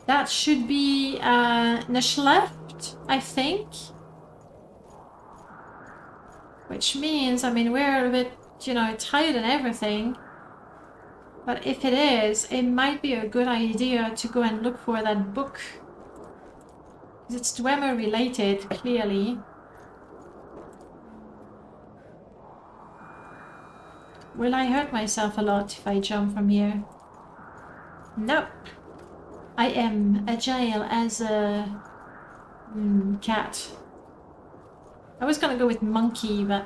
That should be left, I think. Which means, I mean, we're a bit, you know, tired and everything. But if it is, it might be a good idea to go and look for that book. Because it's Dwemer related, clearly. Will I hurt myself a lot if I jump from here? Nope. I am agile as a cat. I was gonna go with monkey, but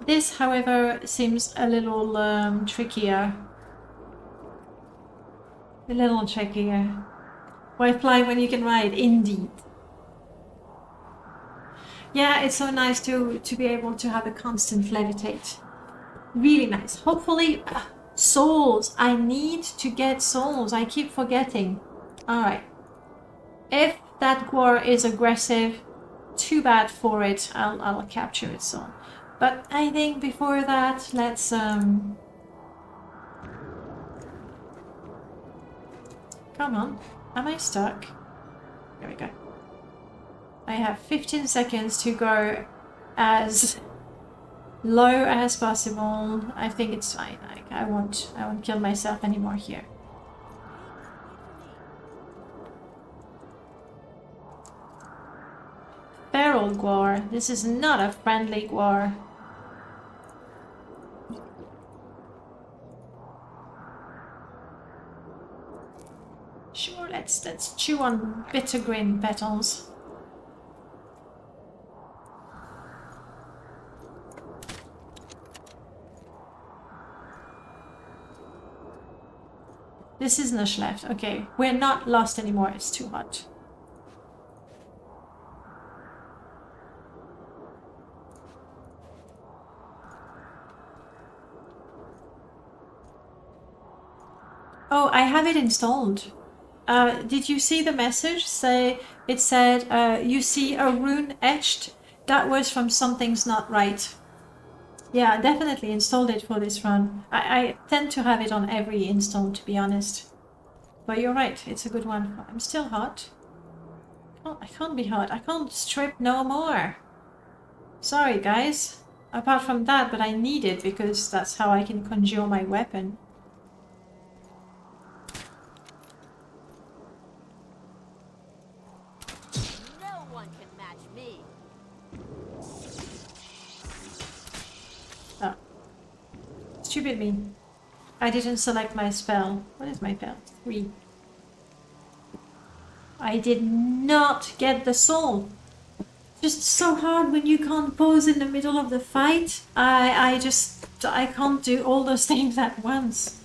this, however, seems a little trickier. A little trickier. Why fly when you can ride? Indeed. Yeah, it's so nice to be able to have a constant levitate. Really nice. Hopefully, souls. I need to get souls. I keep forgetting. Alright. If that Gwar is aggressive, too bad for it. I'll capture its soul. But I think before that, let's come on. Am I stuck? There we go. I have 15 seconds to go as low as possible. I think it's fine. I won't kill myself anymore here. Feral Gwar. This is not a friendly Gwar. Sure, let's chew on bittergreen petals. This is Nush left. Okay, we're not lost anymore. It's too hot. Oh, I have it installed. Did you see the message? It said, you see a rune etched? That was from Something's Not Right. Yeah, definitely installed it for this run. I tend to have it on every install, to be honest. But you're right, it's a good one. I'm still hot. Oh, I can't be hot. I can't strip no more. Sorry, guys. Apart from that, but I need it because that's how I can conjure my weapon. Stupid me. I didn't select my spell. What is my spell? 3. I did not get the soul. Just so hard when you can't pause in the middle of the fight. I can't do all those things at once.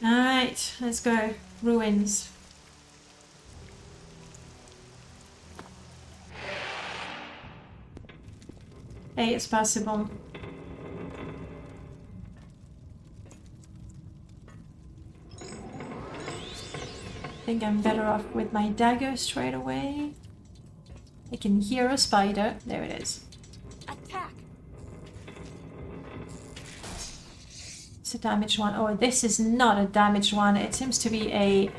Alright, let's go. Ruins. Hey, it's possible. I think I'm better off with my dagger straight away. I can hear a spider. There it is. Attack. It's a damaged one. Oh, this is not a damaged one. It seems to be a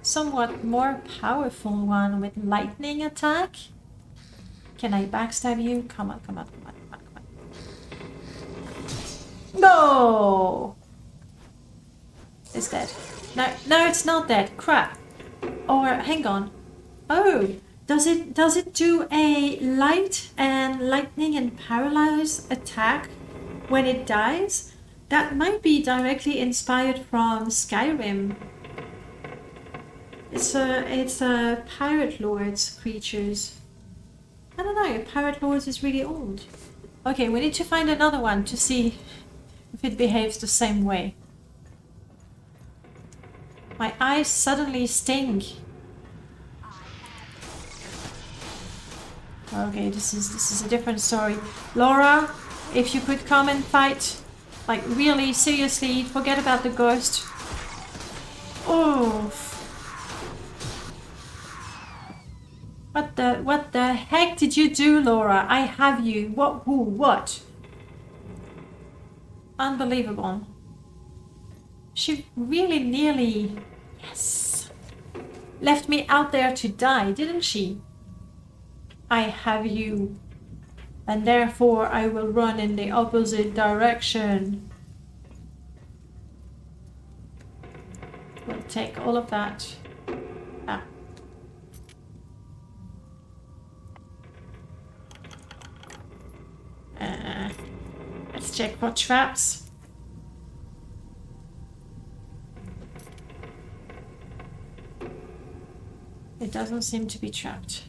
somewhat more powerful one with lightning attack. Can I backstab you? Come on, come on, come on, come on, come on. No! It's dead. No, it's not dead. Crap. Or hang on. Oh, does it do a light and lightning and paralyze attack when it dies? That might be directly inspired from Skyrim. It's a Pirate Lord's creatures. I don't know. Pirate Lords is really old. Okay, we need to find another one to see if it behaves the same way. My eyes suddenly sting. Okay, this is a different story. Laura, if you could come and fight, like really seriously, forget about the ghost. Oh, what the heck did you do, Laura? I have you. What? Who? What? Unbelievable. She really nearly... Yes. left me out there to die, didn't she? I have you, and therefore I will run in the opposite direction. We'll take all of that. Ah. Let's check for traps. It doesn't seem to be trapped.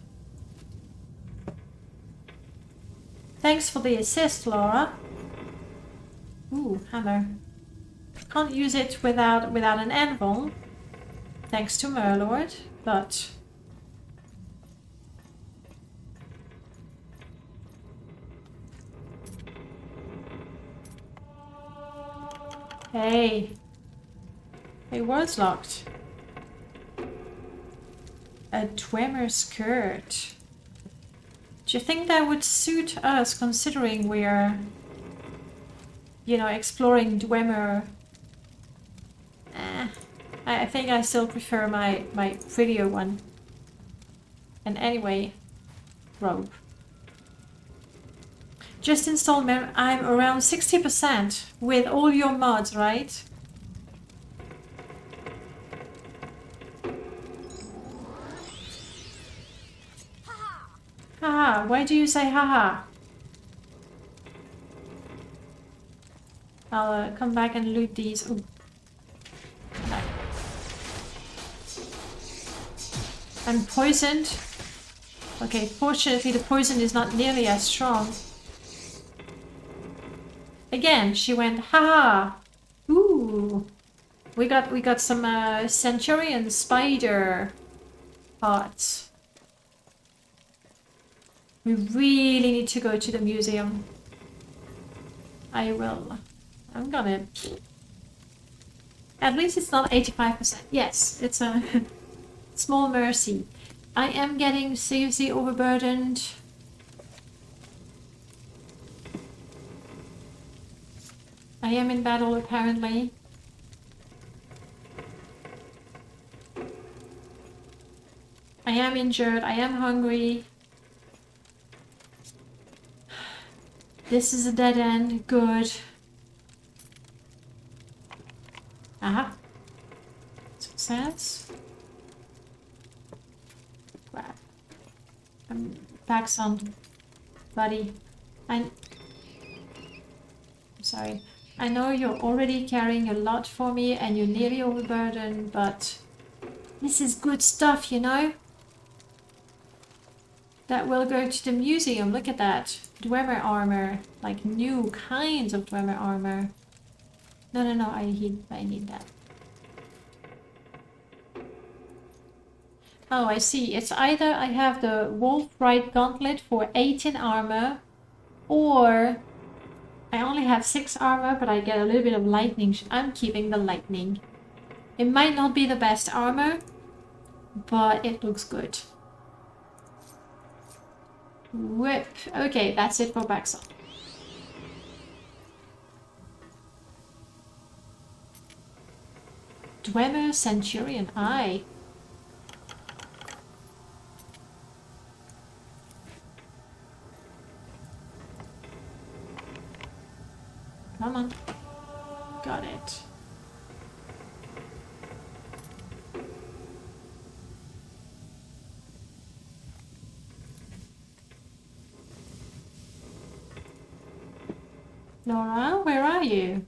Thanks for the assist, Laura. Ooh, hammer. Can't use it without an anvil. Thanks to Merlord, but... Hey. Hey, word's locked. A Dwemer skirt. Do you think that would suit us, considering we're, you know, exploring Dwemer? I think I still prefer my prettier one. And anyway, robe. Just installed. I'm around 60% with all your mods, right? Haha, why do you say haha? I'll come back and loot these. Ooh. No. I'm poisoned. Okay, fortunately the poison is not nearly as strong. Again, she went haha. Ooh. We got some Centurion spider parts. We really need to go to the museum. I will. I'm gonna... At least it's not 85%. Yes, it's a small mercy. I am getting seriously overburdened. I am in battle, apparently. I am injured. I am hungry. This is a dead end. Good. Aha. Success. Grab. Packs on. Buddy. I'm sorry. I know you're already carrying a lot for me and you're nearly overburdened, but this is good stuff, you know? That will go to the museum. Look at that. Dwemer armor. Like new kinds of Dwemer armor. No, I need that. Oh, I see. It's either I have the Wolf-Rite Gauntlet for 18 armor, or I only have 6 armor, but I get a little bit of lightning. I'm keeping the lightning. It might not be the best armor, but it looks good. Whip. Okay, that's it for Baxon. Dwemer Centurion Eye. Come on. Got it. Laura, where are you?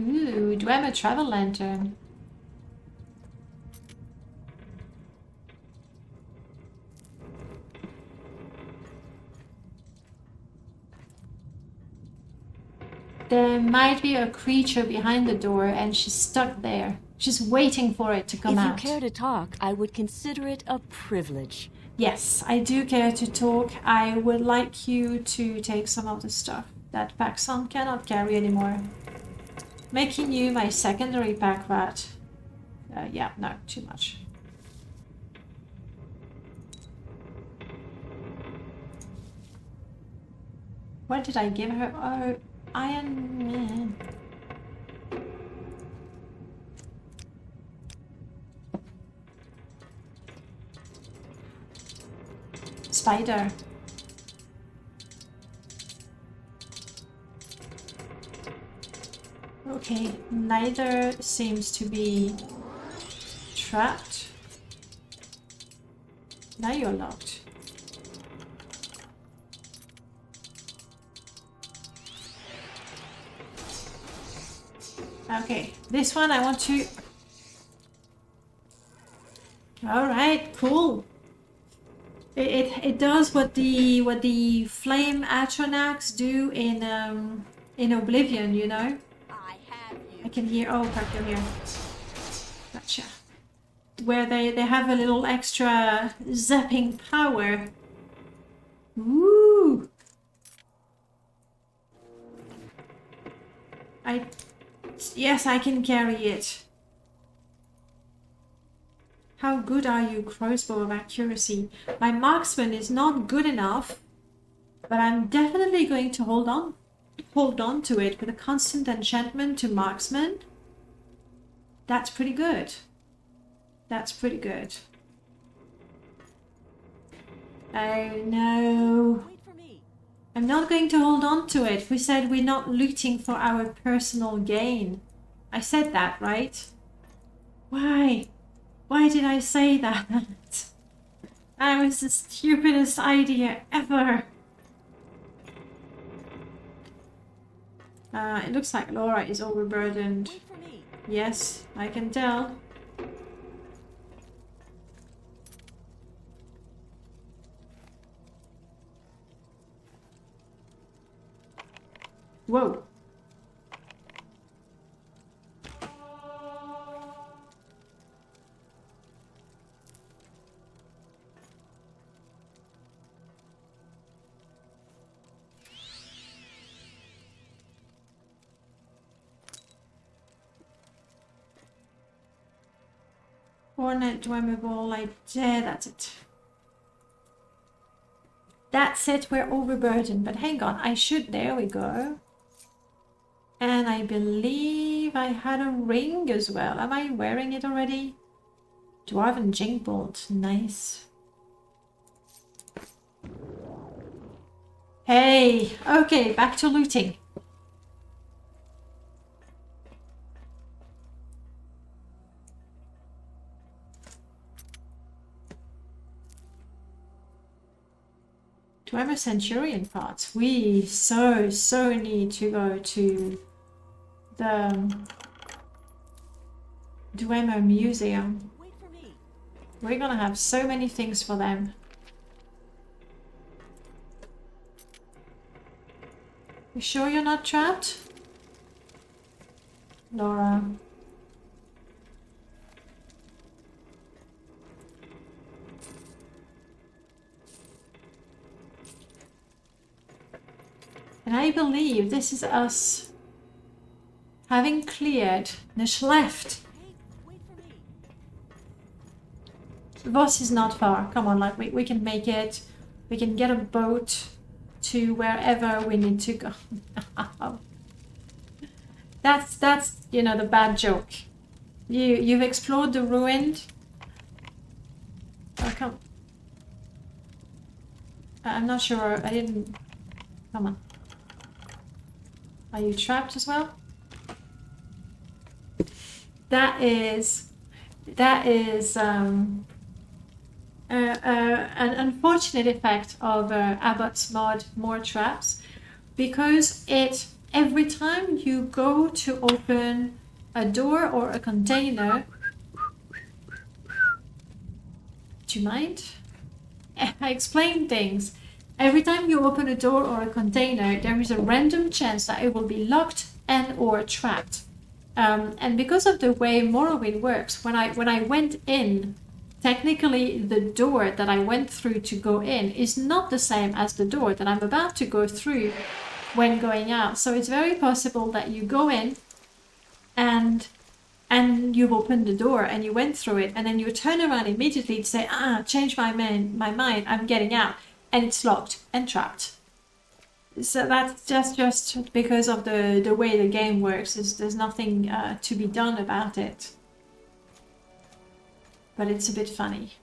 Ooh, Dwemer Travel Lantern. There might be a creature behind the door and she's stuck there. She's waiting for it to come out. If you care to talk, I would consider it a privilege. Yes, I do care to talk. I would like you to take some of the stuff that Paxson cannot carry anymore. Making you my secondary pack rat. Yeah, no, too much. What did I give her? Oh, Iron Man. spider. Okay, neither seems to be trapped. Now you're locked. Okay, this one I want to... Alright, cool. It does what the flame Atronax do in Oblivion, you know? I can hear... Oh, fuck, you're here. Gotcha. Where they have a little extra zapping power. Woo! Yes, I can carry it. How good are you, crossbow of accuracy? My marksman is not good enough, but I'm definitely going to hold on to it with a constant enchantment to marksman. That's pretty good. That's pretty good. Oh no. I'm not going to hold on to it. We said we're not looting for our personal gain. I said that, right? Why? Why did I say that? That was the stupidest idea ever. It looks like Laura is overburdened. Yes, I can tell. Whoa. Hornet, Dwemer ball, yeah, that's it. That's it, we're overburdened, but hang on, there we go. And I believe I had a ring as well. Am I wearing it already? Dwarven Jingbolt, nice. Hey, okay, back to looting. Dwemer Centurion parts. We so need to go to the Dwemer Museum. We're gonna have so many things for them. You sure you're not trapped? Laura. And I believe this is us having cleared Nish left. The boss is not far. Come on, like we can make it. We can get a boat to wherever we need to go. That's you know, the bad joke. You've explored the ruined. Oh, come. I'm not sure. I didn't. Come on. Are you trapped as well? That is an unfortunate effect of Abbott's mod more traps, because every time you go to open a door or a container. Do you mind? I explain things. Every time you open a door or a container, there is a random chance that it will be locked and or trapped. And because of the way Morrowind works, when I went in, technically the door that I went through to go in is not the same as the door that I'm about to go through when going out. So it's very possible that you go in and you've opened the door and you went through it, and then you turn around immediately to say, change my mind, I'm getting out. And it's locked and trapped. So that's just because of the way the game works. There's nothing to be done about it. But it's a bit funny.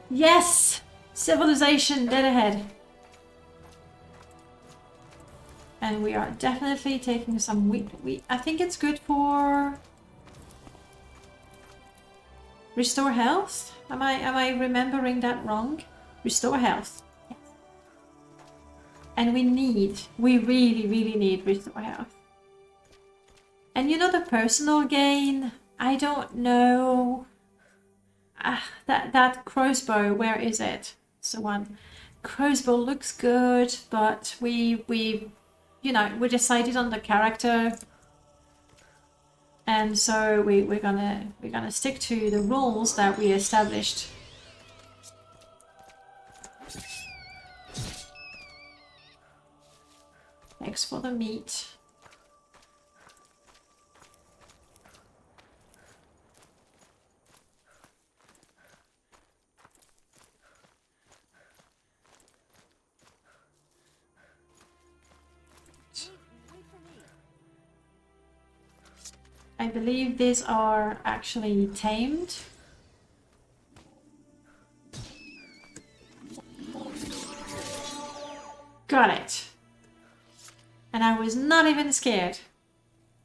Yes! Civilization dead ahead. And we are definitely taking some wheat. I think it's good for restore health. Am I remembering that wrong? Restore health. Yes. And we really need restore health. And you know the personal gain? I don't know. That crossbow, where is it? It's the one. Crossbow looks good, but we decided on the character, and so we're gonna stick to the rules that we established. Thanks for the meat. I believe these are actually tamed. Got it. And I was not even scared.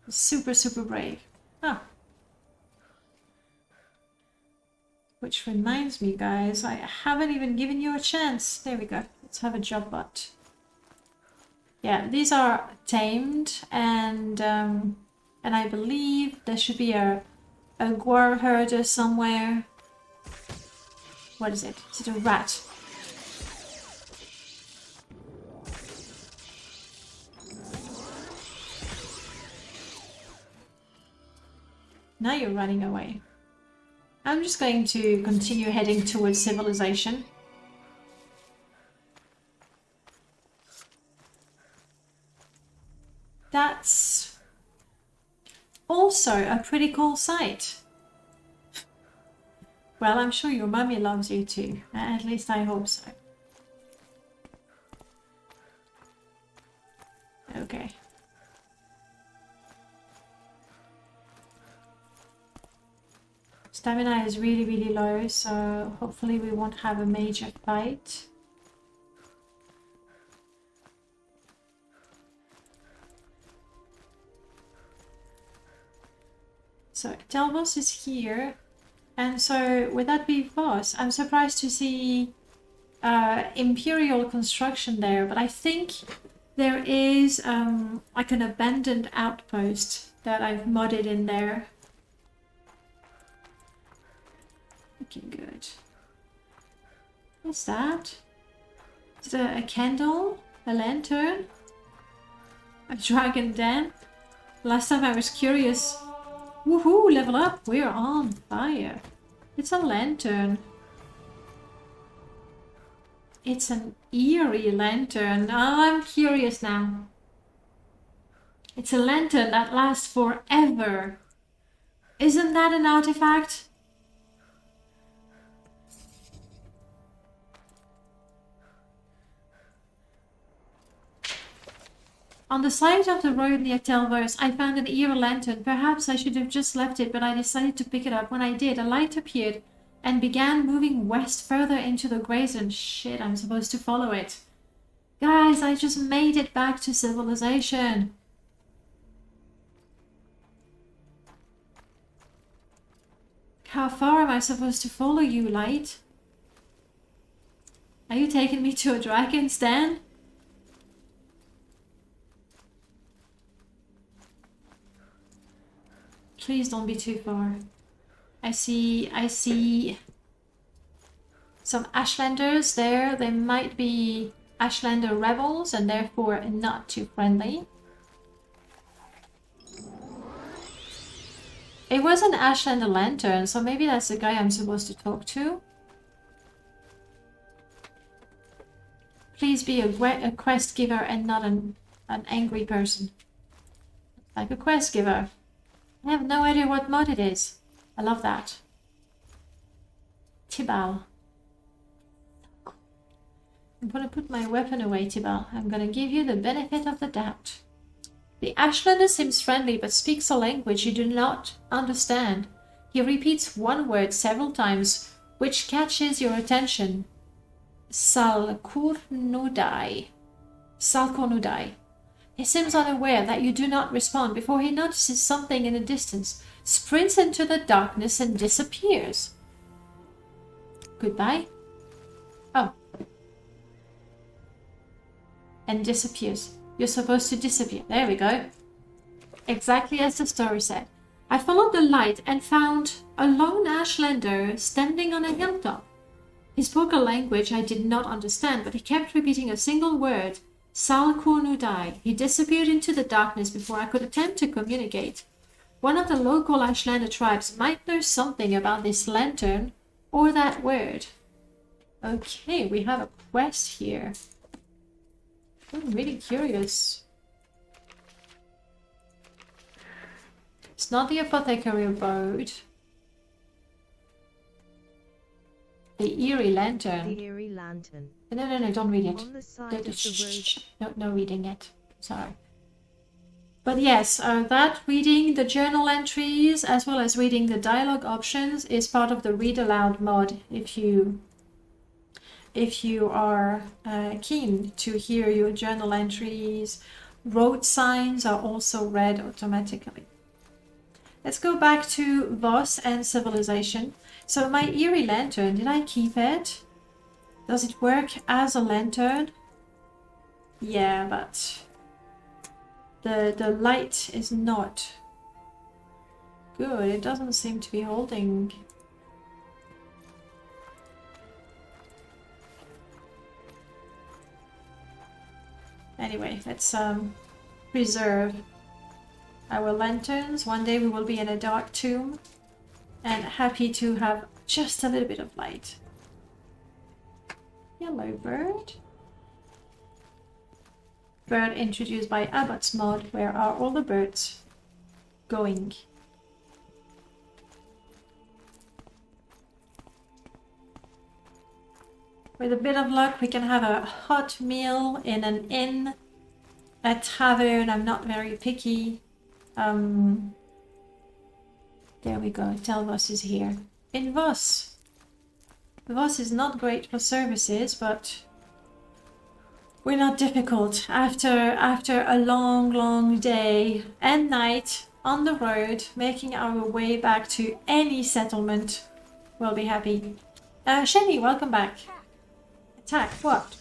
Super, super brave. Oh. Which reminds me, guys, I haven't even given you a chance. There we go. Let's have a job bot. Yeah, these are tamed, and I believe there should be a guar herder somewhere. What is it? Is it a rat? Now you're running away. I'm just going to continue heading towards civilization. That's also a pretty cool sight. Well, I'm sure your mummy loves you too. At least I hope so. Okay. Stamina is really, really low, so hopefully we won't have a major fight. So Delvos is here, and so would that be Voss? I'm surprised to see Imperial construction there, but I think there is like an abandoned outpost that I've modded in there. Looking good. What's that? Is it a candle? A lantern? A dragon den? Last time I was curious. Woohoo! Level up! We're on fire. It's a lantern. It's an eerie lantern. Oh, I'm curious now. It's a lantern that lasts forever. Isn't that an artifact? On the side of the road near Telvos, I found an eerie lantern. Perhaps I should have just left it, but I decided to pick it up. When I did, a light appeared and began moving west further into the grazen. Shit, I'm supposed to follow it. Guys, I just made it back to civilization. How far am I supposed to follow you, light? Are you taking me to a dragon's den? Please don't be too far. I see some Ashlanders there. They might be Ashlander rebels and therefore not too friendly. It was an Ashlander lantern, so maybe that's the guy I'm supposed to talk to. Please be a quest giver and not an angry person. Like a quest giver. I have no idea what mod it is. I love that. Tibal. I'm gonna put my weapon away, Tibal. I'm gonna give you the benefit of the doubt. The Ashlander seems friendly but speaks a language you do not understand. He repeats one word several times. which catches your attention. Salkornudai. Salkornudai. He seems unaware that you do not respond before he notices something in the distance, sprints into the darkness and disappears. Goodbye. Oh. And disappears. You're supposed to disappear. There we go. Exactly as the story said. I followed the light and found a lone Ashlander standing on a hilltop. He spoke a language I did not understand, but he kept repeating a single word. Salkornudai. He disappeared into the darkness before I could attempt to communicate. One of the local Ashlander tribes might know something about this lantern or that word. Okay, we have a quest here. I'm really curious. It's not the apothecary abode. The eerie lantern. The eerie lantern. No, don't read it. On the side of the road. No reading it. Sorry. But yes, that reading the journal entries as well as reading the dialogue options is part of the read aloud mod if you are keen to hear your journal entries. Road signs are also read automatically. Let's go back to Voss and civilization. So my eerie lantern, did I keep it? Does it work as a lantern? Yeah, but the light is not good. It doesn't seem to be holding. Anyway, let's preserve our lanterns. One day we will be in a dark tomb and happy to have just a little bit of light. Yellow bird. Bird introduced by Abbott's mod. Where are all the birds going? With a bit of luck, we can have a hot meal in an inn, a tavern. I'm not very picky. There we go. Telvos is here. In Voss. Voss is not great for services, but we're not difficult. After a long day and night on the road, making our way back to any settlement, we'll be happy. Shani, welcome back. Attack, what?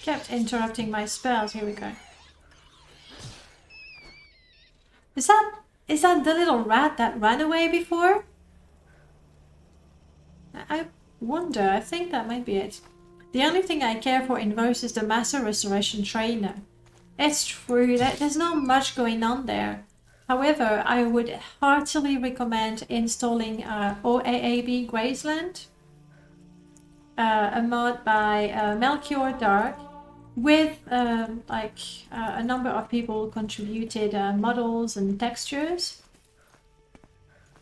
Kept interrupting my spells. Here we go. Is that the little rat that ran away before? I wonder. I think that might be it. The only thing I care for in Voss is the Master Restoration Trainer. It's true that there's not much going on there. However, I would heartily recommend installing OAAB Graceland, a mod by Melchior Dark, with a number of people contributed models and textures.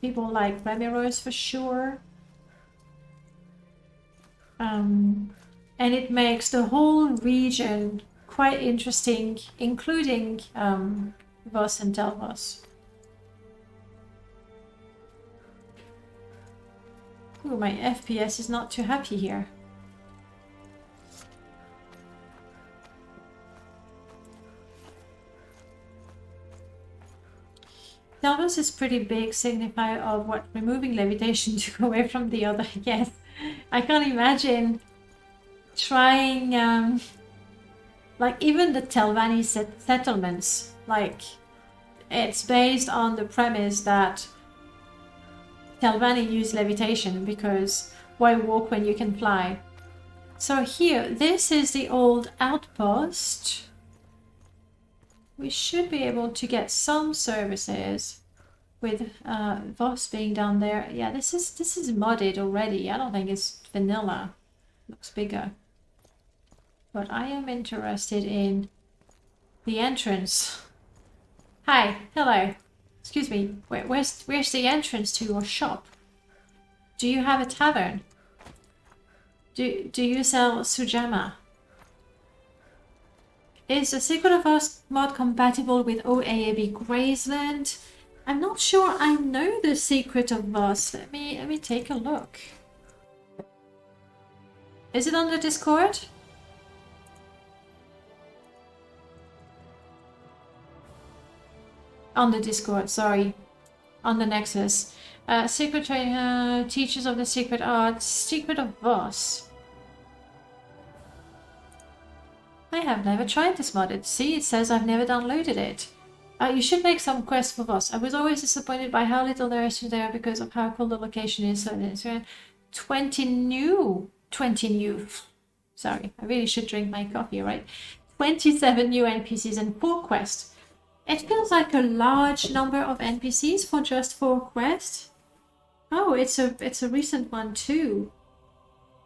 People like Remiros for sure. And it makes the whole region quite interesting, including Voss and Telvos. Ooh, my FPS is not too happy here. Telvos is pretty big signifier of what removing levitation took away from the other. Yes, I can't imagine trying like even the Telvanni settlements, like it's based on the premise that Telvanni use levitation because why walk when you can fly? So here, this is the old outpost. We should be able to get some services with Voss being down there. Yeah, this is modded already. I don't think it's vanilla. Looks bigger. But I am interested in the entrance. Hi, hello. Excuse me. Where's the entrance to your shop? Do you have a tavern? Do you sell sujama? Is the Secret of Us mod compatible with OAAB Graceland? I'm not sure I know the Secret of Us. Let me take a look. Is it on the Discord? On the Discord, sorry. On the Nexus. Secret Teachers of the Secret Arts. Secret of Us. I have never tried this mod. See, it says I've never downloaded it. You should make some quests for Voss. I was always disappointed by how little there is there because of how cool the location is. So it's 20 new. Sorry, I really should drink my coffee, right? 27 new NPCs and 4 quests. It feels like a large number of NPCs for just 4 quests. Oh, it's a recent one too.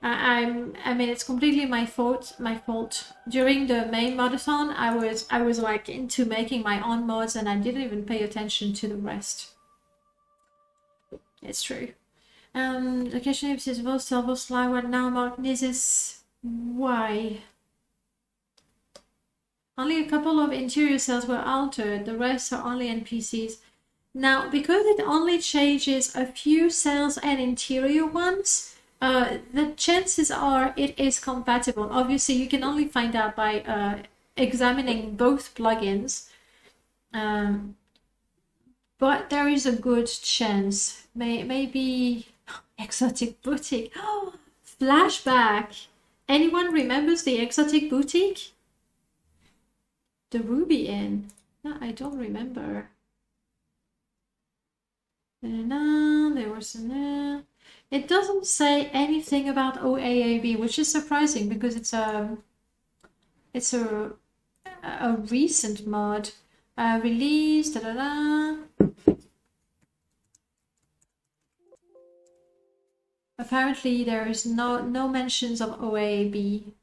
I mean, it's completely my fault. During the main modathon, I was like into making my own mods, and I didn't even pay attention to the rest. It's true. Location is Vos, Salvos, Lawa, now Mark Nizis. Why? Only a couple of interior cells were altered. The rest are only NPCs. Now, because it only changes a few cells and interior ones, the chances are it is compatible. Obviously, you can only find out by examining both plugins. But there is a good chance. Maybe Exotic Boutique. Oh, flashback. Anyone remembers the Exotic Boutique? The Ruby Inn. No, I don't remember. There was it doesn't say anything about OAAB, which is surprising because it's a recent mod. Release. Apparently, there is no mentions of OAAB.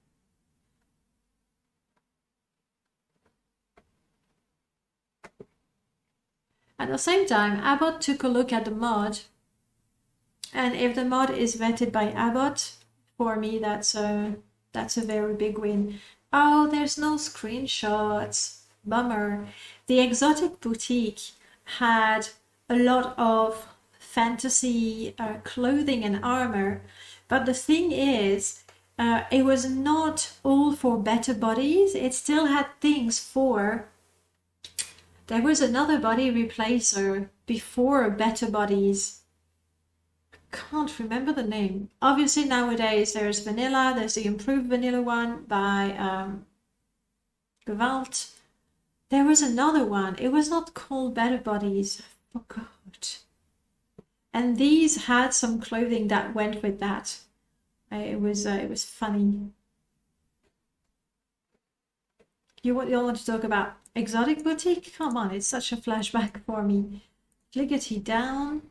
At the same time, Abbott took a look at the mod, and if the mod is vetted by Abbott, for me that's a very big win. Oh, there's no screenshots. Bummer. The Exotic Boutique had a lot of fantasy clothing and armor, but the thing is, it was not all for better bodies. It still had things for... There was another body replacer before Better Bodies. I can't remember the name. Obviously nowadays there's vanilla, there's the improved vanilla one by Gewalt. There was another one. It was not called Better Bodies. I forgot. And these had some clothing that went with that. It was funny. You all want to talk about Exotic Boutique? Come on, it's such a flashback for me. Fliggity down.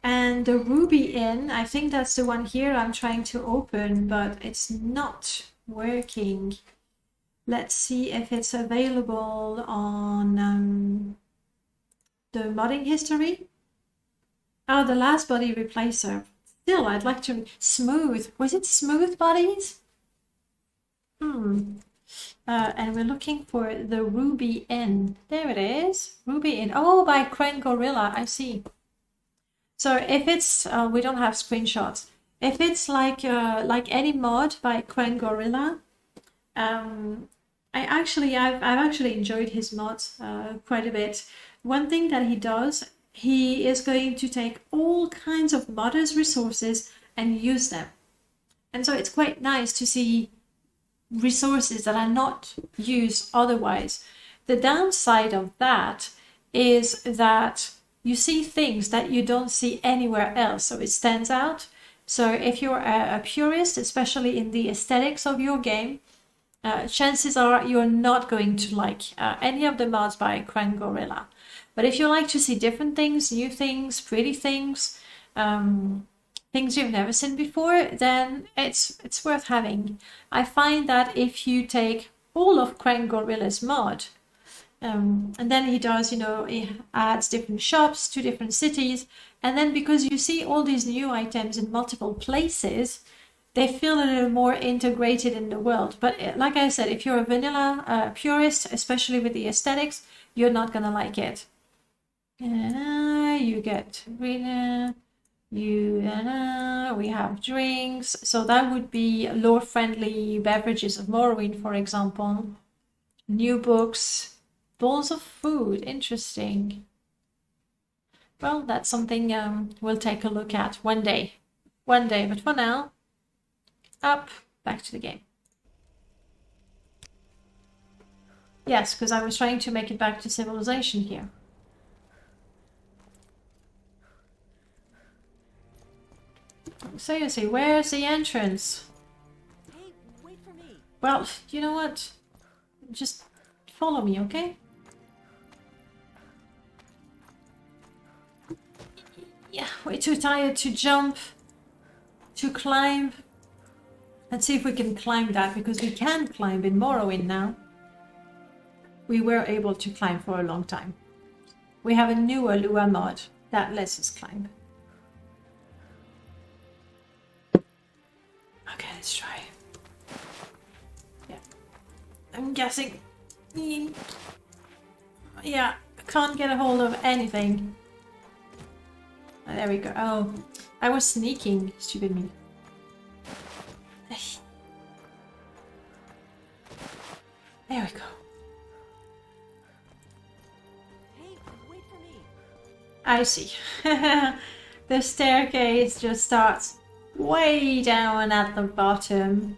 And the Ruby Inn, I think that's the one here I'm trying to open, but it's not working. Let's see if it's available on the modding history. Oh, the last body replacer. Still, I'd like to... Smooth. Was it Smooth Bodies? And we're looking for the Ruby Inn. There it is. Ruby Inn. Oh, by Crane Gorilla. I see. So if it's... we don't have screenshots. If it's like any mod by Crane Gorilla, I've actually enjoyed his mods quite a bit. One thing that he does, he is going to take all kinds of modders' resources and use them. And so it's quite nice to see resources that are not used otherwise. The downside of that is that you see things that you don't see anywhere else, so it stands out. So if you're a purist, especially in the aesthetics of your game, chances are you're not going to like any of the mods by Crane Gorilla. But if you like to see different things, new things, pretty things, things you've never seen before, then it's worth having. I find that if you take all of Crane Gorilla's mod, and then he does, he adds different shops to different cities, and then because you see all these new items in multiple places, they feel a little more integrated in the world. But like I said, if you're a vanilla purist, especially with the aesthetics, you're not gonna like it. You get we have drinks, so that would be lore-friendly beverages of Morrowind, for example. New books, bowls of food. Interesting. Well, that's something we'll take a look at one day. But for now, back to the game. Yes, because I was trying to make it back to civilization here. Seriously, where's the entrance? Hey, wait for me. Well, you know what? Just follow me, okay? Yeah, we're too tired to jump, to climb. Let's see if we can climb that, because we can climb in Morrowind now. We were able to climb for a long time. We have a newer Lua mod that lets us climb. Okay, let's try. Yeah. I'm guessing. Yeah, I can't get a hold of anything. Oh, there we go. Oh, I was sneaking, stupid me. There we go. Hey, wait for me. I see. The staircase just starts way down at the bottom.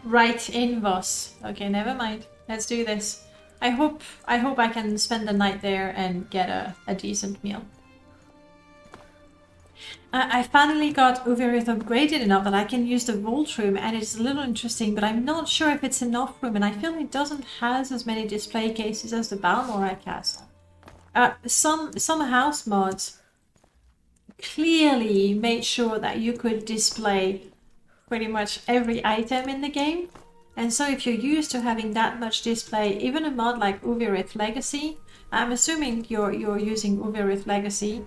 Right in Voss. Okay, never mind. Let's do this. I hope I can spend the night there and get a decent meal. I finally got Uvirith upgraded enough that I can use the vault room, and it's a little interesting, but I'm not sure if it's enough room, and I feel it doesn't have as many display cases as the Balmoral Castle. Some house mods clearly made sure that you could display pretty much every item in the game, and so if you're used to having that much display, even a mod like Uvirith Legacy, I'm assuming you're using Uvirith Legacy,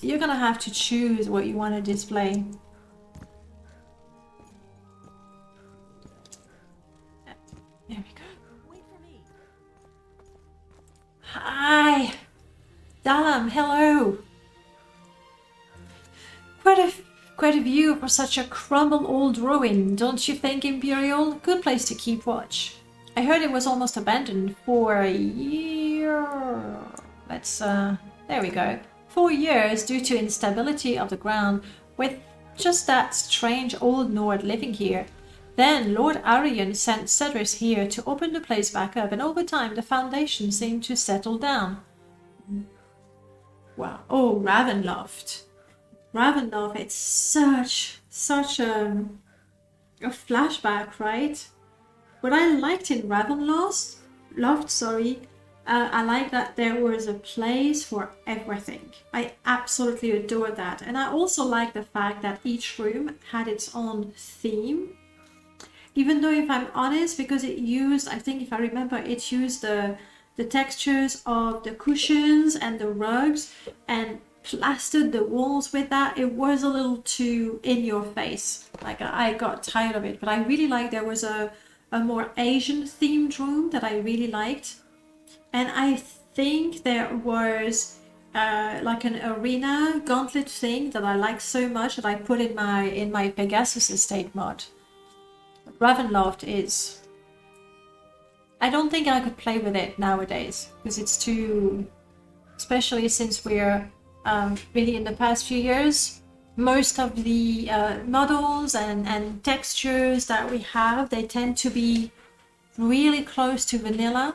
you're gonna have to choose what you want to display. There we go. Wait for me. Hi! Dalam, hello! Quite a view for such a crumbled old ruin, don't you think, Imperial? Good place to keep watch. I heard it was almost abandoned for a year. There we go. 4 years due to instability of the ground, with just that strange old Nord living here. Then Lord Arian sent Cedrus here to open the place back up, and over time the foundation seemed to settle down. Wow. Oh, Ravenloft. Ravenloft, it's such a flashback, right? What I liked in Ravenloft, I like that there was a place for everything. I absolutely adored that. And I also like the fact that each room had its own theme. Even though, if I'm honest, because it used, I think if I remember, it used the textures of the cushions and the rugs and plastered the walls with that, it was a little too in your face. Like, I got tired of it. But I really liked, there was a more Asian themed room that I really liked. And I think there was like an arena gauntlet thing that I liked so much that I put in my Pegasus Estate mod. Ravenloft is... I don't think I could play with it nowadays, because it's too... Especially since we're really in the past few years, most of the models and textures that we have, they tend to be really close to vanilla.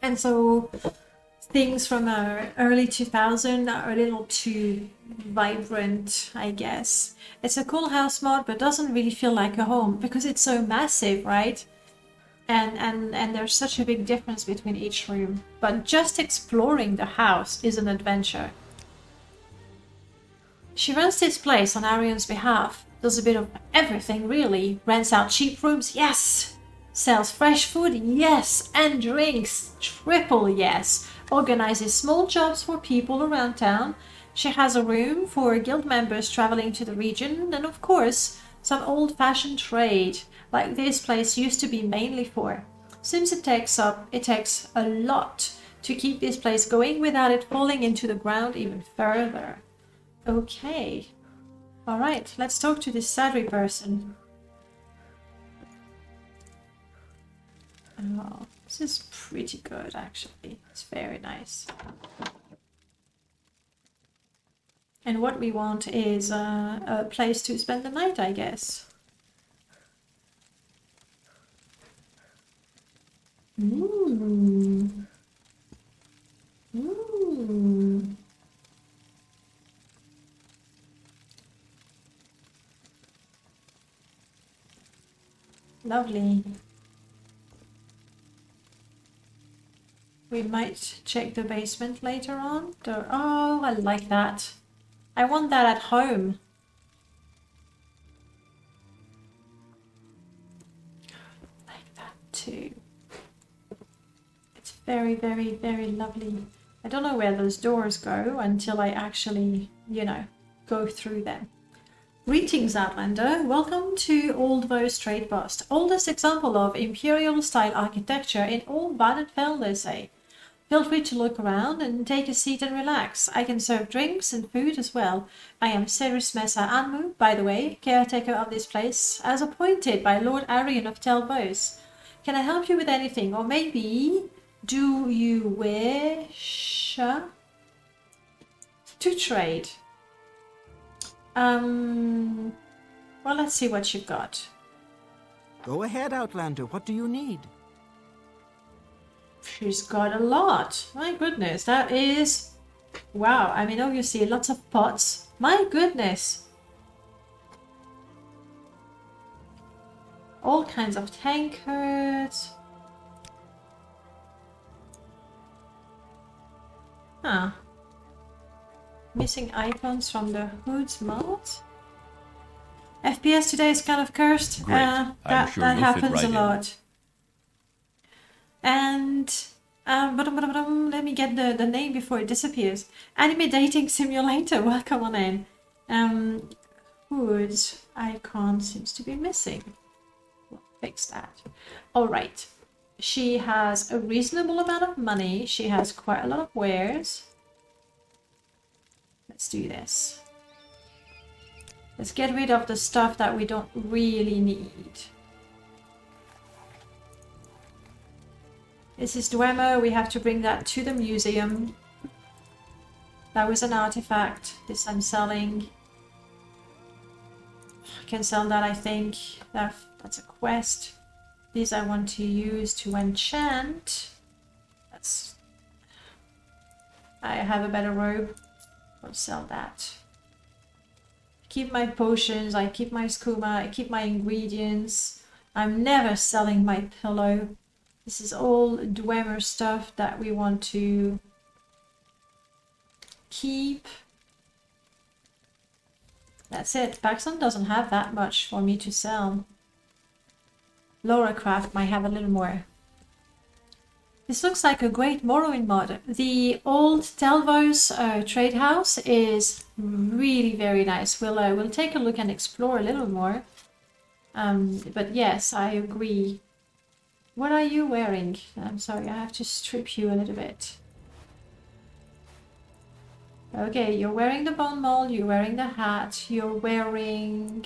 And so things from early 2000 are a little too vibrant, I guess. It's a cool house mod, but doesn't really feel like a home because it's so massive, right? And there's such a big difference between each room. But just exploring the house is an adventure. She runs this place on Arian's behalf. Does a bit of everything, really. Rents out cheap rooms, yes. Sells fresh food, yes. And drinks, triple yes. Organizes small jobs for people around town. She has a room for guild members traveling to the region, and of course, some old-fashioned trade, like this place used to be mainly for. Since it takes a lot to keep this place going without it falling into the ground even further. Okay. Alright, let's talk to this Sadri person. Oh, this is pretty good actually. It's very nice. And what we want is a place to spend the night, I guess. Ooh. Ooh. Lovely. We might check the basement later on. Oh, I like that. I want that at home. Like that too. It's very, very, very lovely. I don't know where those doors go until I actually, you know, go through them. Greetings, Outlander. Welcome to Old Vo's Trade Post. Oldest example of Imperial-style architecture in all Badenfell, they say. Feel free to look around and take a seat and relax. I can serve drinks and food as well. I am Ceres Mesa Anmu, by the way, caretaker of this place, as appointed by Lord Arian of Tel Vos. Can I help you with anything? Or maybe, do you wish to trade? Well, let's see what you've got. Go ahead, Outlander. What do you need? She's got a lot. My goodness, that is... Wow, I mean, obviously, lots of pots. My goodness. All kinds of tankards. Huh. Missing icons from the Hood's mold. FPS today is kind of cursed. Great. I'm sure that you'll fit happens right a in. lot. And let me get the name before it disappears. Anime dating simulator. Welcome on in. Hood's icon seems to be missing. We'll fix that. All right. She has a reasonable amount of money. She has quite a lot of wares. Let's do this. Let's get rid of the stuff that we don't really need. This is Dwemer. We have to bring that to the museum. That was an artifact. This I'm selling. I can sell that, I think. That's a quest. These I want to use to enchant. I have a better robe. I'll sell that. Keep my potions, I keep my skooma, I keep my ingredients. I'm never selling my pillow. This is all Dwemer stuff that we want to keep. That's it. Paxton doesn't have that much for me to sell. Laura Craft might have a little more. This looks like a great Morrowind mod. The old Tel Vos trade house is really very nice. We'll take a look and explore a little more. But yes, I agree. What are you wearing? I'm sorry, I have to strip you a little bit. Okay, you're wearing the bone mold, you're wearing the hat, you're wearing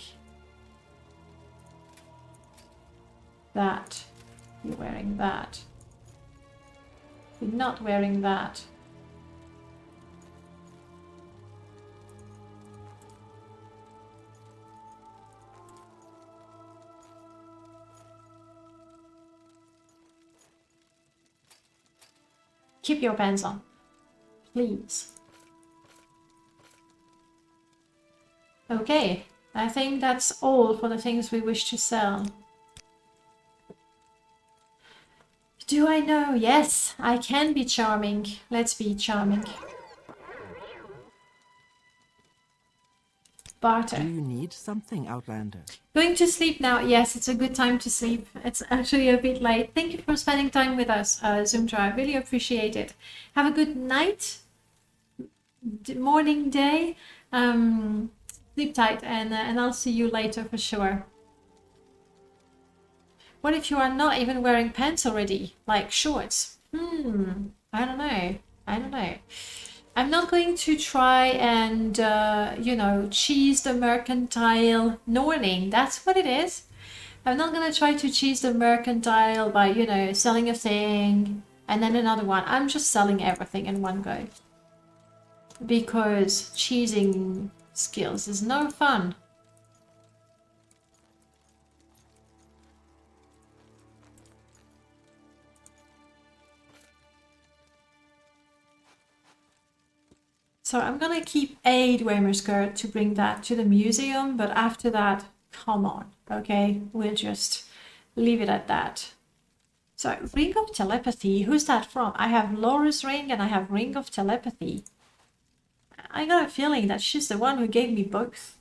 that. You're wearing that. You're not wearing that. Keep your pants on, please. Okay, I think that's all for the things we wish to sell. Do I know? Yes, I can be charming. Let's be charming. Barter. Do you need something, Outlander? Going to sleep now. Yes, it's a good time to sleep. It's actually a bit late. Thank you for spending time with us, Zoomtra. I really appreciate it. Have a good night. morning, day. Sleep tight, and I'll see you later for sure. What if you are not even wearing pants already, like shorts? I don't know. I don't know. I'm not going to try and, cheese the mercantile Norning. That's what it is. I'm not going to try to cheese the mercantile by, selling a thing and then another one. I'm just selling everything in one go. Because cheesing skills is no fun. So I'm gonna keep a Dwemer skirt to bring that to the museum, but after that, come on, okay? We'll just leave it at that. So, Ring of Telepathy, who's that from? I have Laura's ring and I have Ring of Telepathy. I got a feeling that she's the one who gave me both.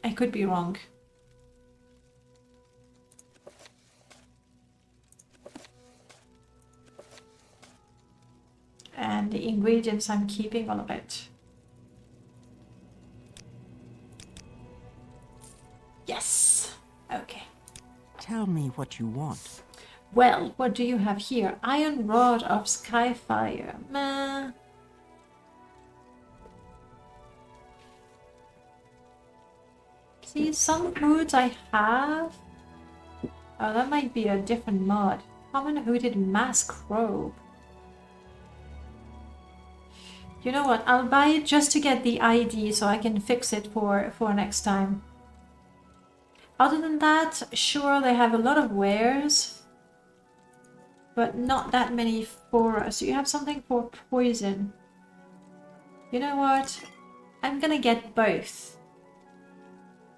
I could be wrong. And the ingredients I'm keeping all of it. Yes. Okay. Tell me what you want. Well, what do you have here? Iron Rod of Skyfire. Meh. See, some hoods I have. Oh, that might be a different mod. Common hooded mask robe. You know what? I'll buy it just to get the ID so I can fix it for next time. Other than that, sure, they have a lot of wares, but not that many for us. So you have something for poison. You know what? I'm gonna get both.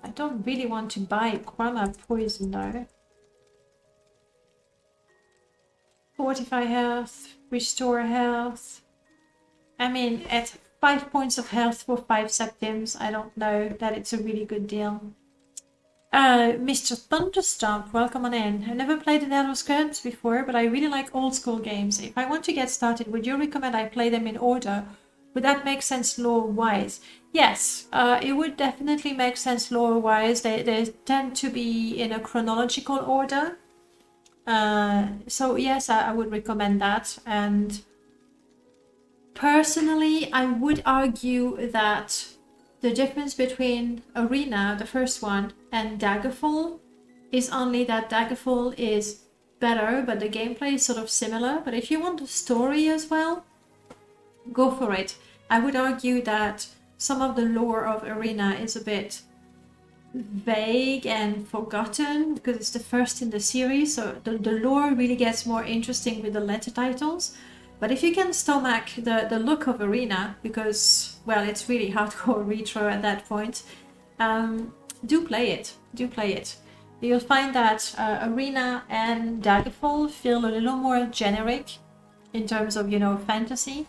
I don't really want to buy Grandma poison though. Fortify health, restore health. I mean, at 5 points of health for 5 septims, I don't know that it's a really good deal. Mr. Thunderstomp, welcome on in. I've never played the Elder Scrolls before, but I really like old school games. If I want to get started, would you recommend I play them in order? Would that make sense lore-wise? Yes, it would definitely make sense lore-wise. They tend to be in a chronological order. So yes, I would recommend that. And personally, I would argue that the difference between Arena, the first one, and Daggerfall is only that Daggerfall is better, but the gameplay is sort of similar. But if you want the story as well, go for it. I would argue that some of the lore of Arena is a bit vague and forgotten because it's the first in the series, so the lore really gets more interesting with the letter titles. But if you can stomach the look of Arena, because, well, it's really hardcore retro at that point, do play it. Do play it. You'll find that Arena and Daggerfall feel a little more generic in terms of, fantasy.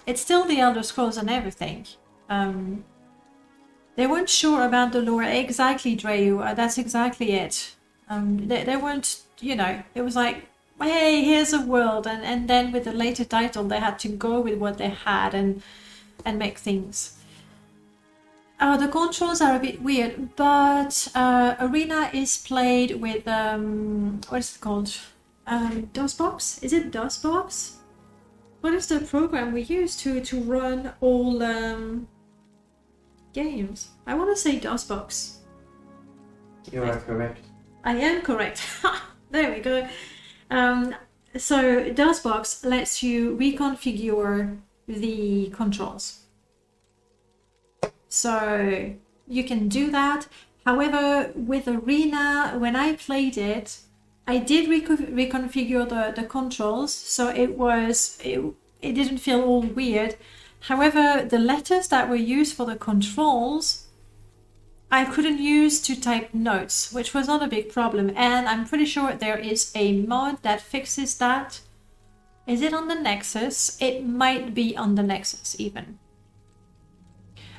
It's still the Elder Scrolls and everything. They weren't sure about the lore exactly, Dreyu. That's exactly it. They weren't, it was like, hey, here's a world, and then with the later title they had to go with what they had and make things. The controls are a bit weird, but Arena is played with what is it called? DOSBox? Is it DOSBox? What is the program we use to run all games? I want to say DOSBox. You are correct. I am correct. There we go. So DOSBox lets you reconfigure the controls. So you can do that. However, with Arena, when I played it, I did reconfigure the controls, so it didn't feel all weird. However, the letters that were used for the controls, I couldn't use to type notes, which was not a big problem. And I'm pretty sure there is a mod that fixes that. Is it on the Nexus? It might be on the Nexus even.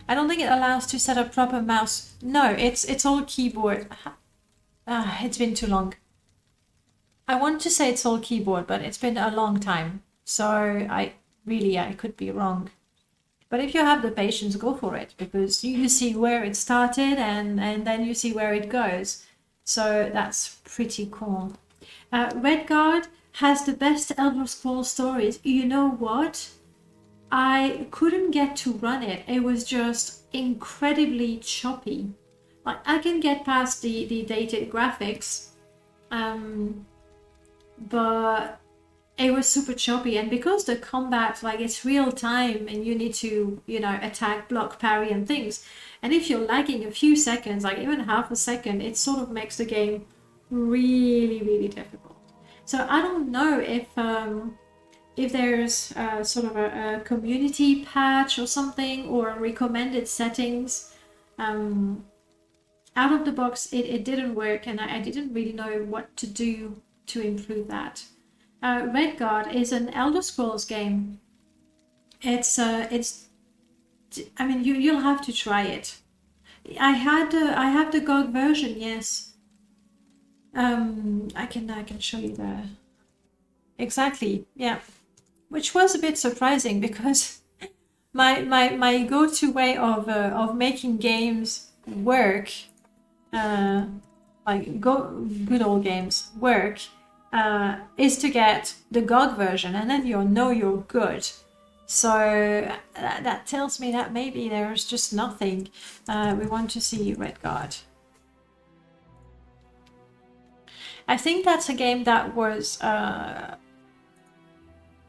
I don't think it allows to set a proper mouse. No, it's all keyboard. It's been too long. I want to say it's all keyboard, but it's been a long time. So I could be wrong. But if you have the patience, go for it, because you see where it started and then you see where it goes. So that's pretty cool. Redguard has the best Elder Scrolls stories. You know what? I couldn't get to run it. It was just incredibly choppy. Like, I can get past the dated graphics, but it was super choppy. And because the combat, like, it's real time and you need to, you know, attack, block, parry and things. And if you're lagging a few seconds, like even half a second, it sort of makes the game really, really difficult. So I don't know if there's sort of a community patch or something, or recommended settings. Out of the box, it didn't work, and I didn't really know what to do to improve that. Redguard is an Elder Scrolls game. It's I mean, you'll have to try it. I have the GOG version, yes. I can show you the exactly, yeah. Which was a bit surprising, because my go-to way of making games work, like good old games work, is to get the GOG version, and then you'll know you're good. So that tells me that maybe there's just nothing. We want to see Redguard. I think that's a game that was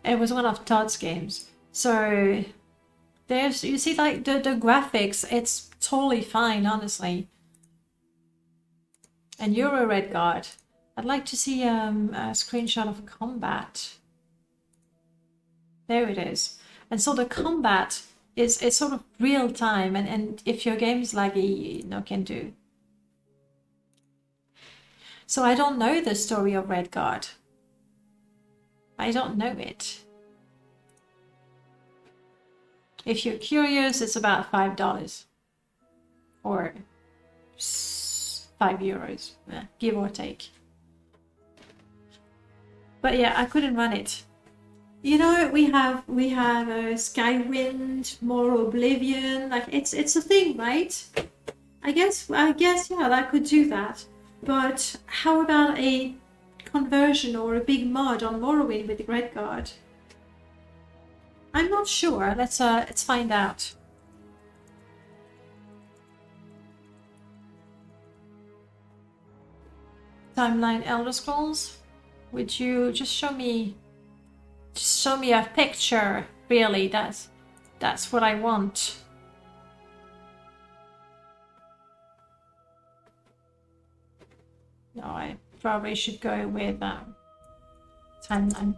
it was one of Todd's games. So there's, you see, like the graphics, it's totally fine, honestly. And you're a Redguard. I'd like to see a screenshot of combat. There it is. And so the combat is sort of real time, and if your game is laggy, no can do. So I don't know the story of Redguard. I don't know it. If you're curious, it's about $5 or €5, give or take. But yeah, I couldn't run it. You know, we have Skywind, more Oblivion. Like, it's a thing, right? I guess yeah, that could do that. But how about a conversion or a big mod on Morrowind with Redguard? I'm not sure. Let's find out. Timeline Elder Scrolls. Would you just show me a picture? Really, that's what I want. No, I probably should go with timeline.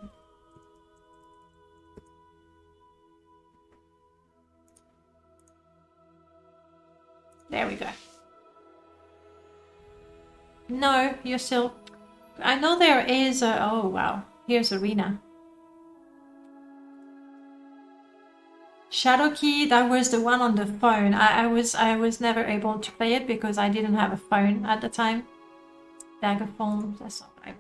There we go. No, you're still... I know there is a... Oh, wow. Here's Arena. Shadowkey, that was the one on the phone. I was never able to play it because I didn't have a phone at the time. Daggerfall, that's not what I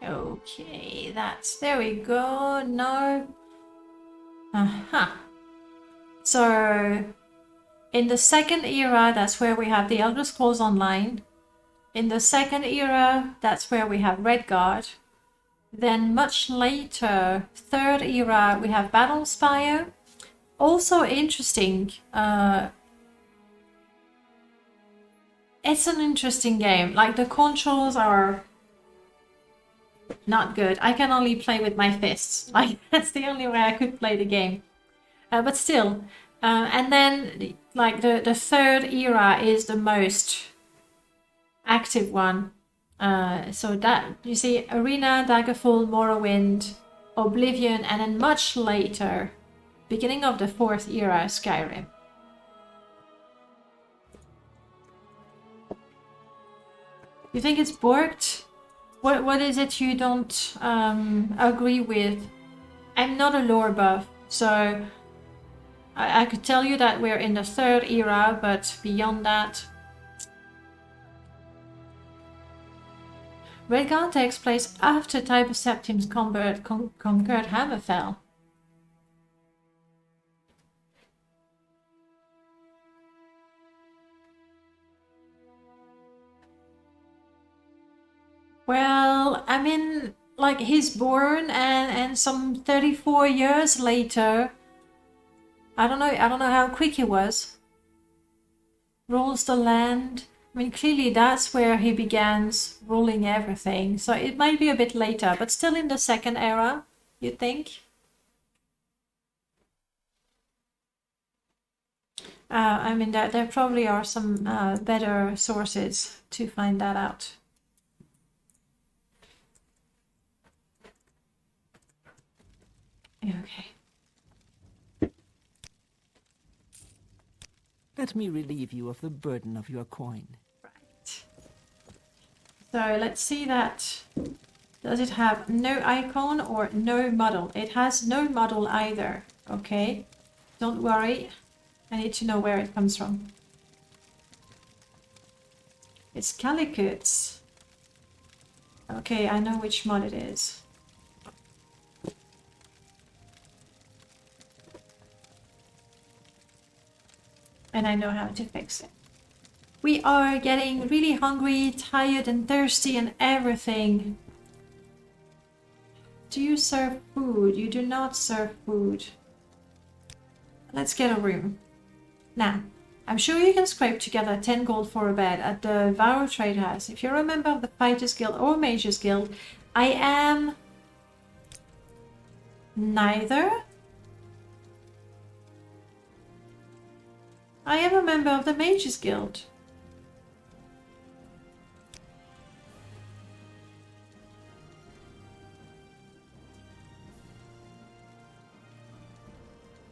want. Okay, there we go. No. So, in the second era, that's where we have the Elder Scrolls Online. In the second era, that's where we have Redguard. Then much later, third era, we have Battlespire. Also interesting. It's an interesting game. Like, the controls are not good. I can only play with my fists. Like, that's the only way I could play the game. But still. And then, like, the third era is the most active one. So that, you see, Arena, Daggerfall, Morrowind, Oblivion, and then much later, beginning of the fourth era, Skyrim. You think it's borked? What is it you don't agree with? I'm not a lore buff, so I could tell you that we're in the third era, but beyond that... Redgarn takes place after Tiber Septim's conquered Hammerfell. Well, I mean, like, he's born and some 34 years later, I don't know how quick he was. Rules the land. I mean, clearly that's where he begins ruling everything. So it might be a bit later, but still in the second era, you'd think. I mean, there probably are some better sources to find that out. Okay. Let me relieve you of the burden of your coin. Right. So let's see that. Does it have no icon or no model? It has no model either. Okay. Don't worry. I need to know where it comes from. It's Calicuts. Okay, I know which mod it is. And I know how to fix it. We are getting really hungry, tired and thirsty and everything. Do you serve food? You do not serve food. Let's get a room. Now, I'm sure you can scrape together 10 gold for a bed at the Varro Trade House. If you're a member of the Fighters Guild or Mages Guild, I am neither. I am a member of the Mages Guild.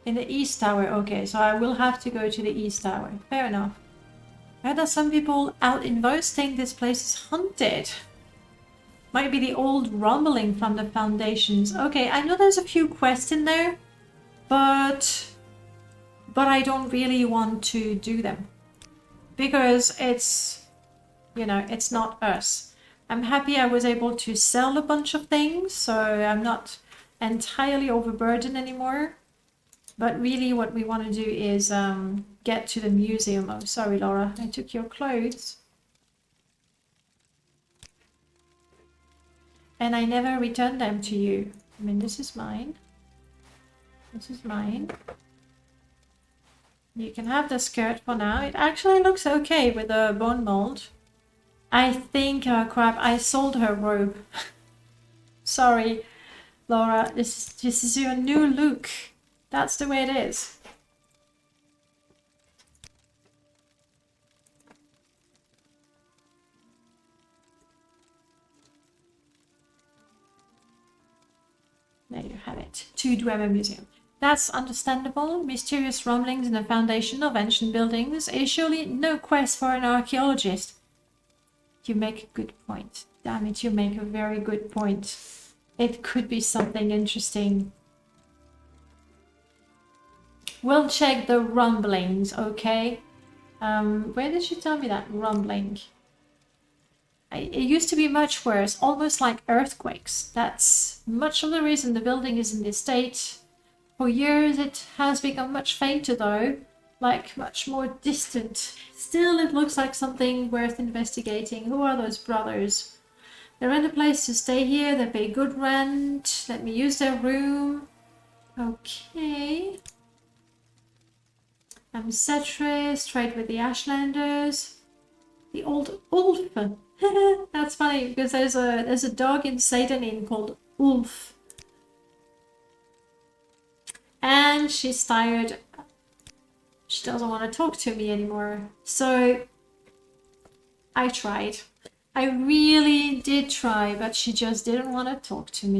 In the East Tower, okay, so I will have to go to the East Tower. Fair enough. I heard that some people out in Vos think this place is haunted. Might be the old rumbling from the foundations. Okay, I know there's a few quests in there, but I don't really want to do them. Because it's, you know, it's not us. I'm happy I was able to sell a bunch of things, so I'm not entirely overburdened anymore. But really what we want to do is get to the museum. Oh, sorry, Laura, I took your clothes. And I never returned them to you. I mean, this is mine. This is mine. You can have the skirt for now. It actually looks okay with the bone mold. I think, crap, I sold her robe. Sorry, Laura, this is your new look. That's the way it is. There you have it. To Dwemer Museum. That's understandable. Mysterious rumblings in the foundation of ancient buildings is surely no quest for an archaeologist. You make a good point. Damn it, you make a very good point. It could be something interesting. We'll check the rumblings, okay? Where did she tell me that rumbling? It used to be much worse, almost like earthquakes. That's much of the reason the building is in this state. For years it has become much fainter though, like much more distant. Still, it looks like something worth investigating. Who are those brothers? They rent a place to stay here, they pay good rent, let me use their room. Okay. I'm Cetres, trade with the Ashlanders. The old Ulf. That's funny because there's a dog in Satan Inn called Ulf. And she's tired. She doesn't want to talk to me anymore. So I tried. I really did try, but she just didn't want to talk to me.